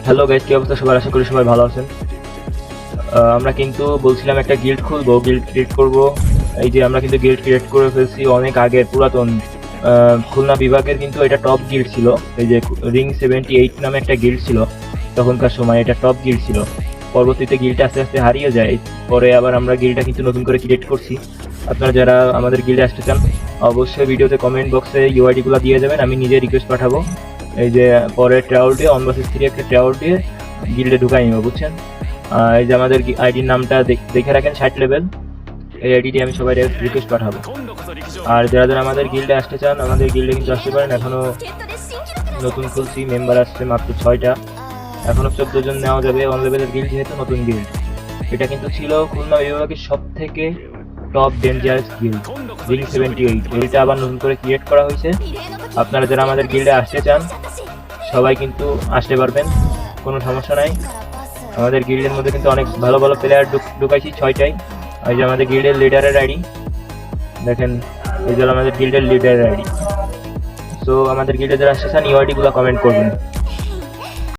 Hello guys, কি অবস্থা সবার? আশা করি সবাই ভালো আছেন। আমরা কিন্তু বলছিলাম একটা গিল্ড খুলবো, গিল্ড ক্রিয়েট করব। এই যে আমরা কিন্তু গিল্ড ক্রিয়েট করে ফেলছি অনেক আগে, পুরাতন খুলনা বিভাগের কিন্তু এটা টপ গিল্ড ছিল। এই যে রিং 78 নামে একটা গিল্ড ছিল তখনকার সময়, এটা টপ গিল্ড ছিল। পরবর্তীতে গিল্ডটা আস্তে আস্তে হারিয়ে যায়, পরে আবার আমরা গিল্ডটা কিন্তু নতুন করে ক্রিয়েট করছি। আপনারা যারা আমাদের গিল্ডে আসতে চান অবশ্যই ভিডিওতে কমেন্ট বক্সে ইউআইডি গুলো দিয়ে যাবেন, আমি নিজে রিকোয়েস্ট পাঠাবো। এই যে পরে ট্রাউল দিয়ে অনবাসিস 3 একটা ট্রাউল দিয়ে গিল্ডে ঢুকাই নিব, বুঝছেন? এই যে আমাদের আইডির নামটা দেখে রাখেন, 60 লেভেল। এই আইডিটি আমি সবাই রিকোয়েস্ট পাঠাবো। আর যারা যারা আমাদের গিল্ডে আসতে চান আমাদের গিল্ডে কিন্তু আসতে পারেন। এখনো নতুন খুলছি, মেম্বার আসছে মাত্র 6টা, এখনো 14 জন নেওয়া যাবে। অন লেভেলের গিল্ড যেহেতু নতুন গিল্ড, এটা কিন্তু ছিল খুলনা বিভাগের সব থেকে টপ ডেঞ্জারাস গিল্ড রিং 78। এটা আবার নতুন করে ক্রিয়েট করা হয়েছে। আপনারা যারা আমাদের গিল্ডে আসতে চান সবাই কিন্তু আসতে পারবেন, কোনো সমস্যা নাই। আমাদের গিল্ডের মধ্যে কিন্তু অনেক ভালো ভালো প্লেয়ার ঢুকাইছি, 6টাই। এই যে আমাদের গিল্ডের লিডারের আইডি দেখেন, এই যে আমাদের গিল্ডের লিডারের আইডি। সো আমাদের গিল্ডে যারা আসতে চান ইউআইডি গুলো কমেন্ট করবেন।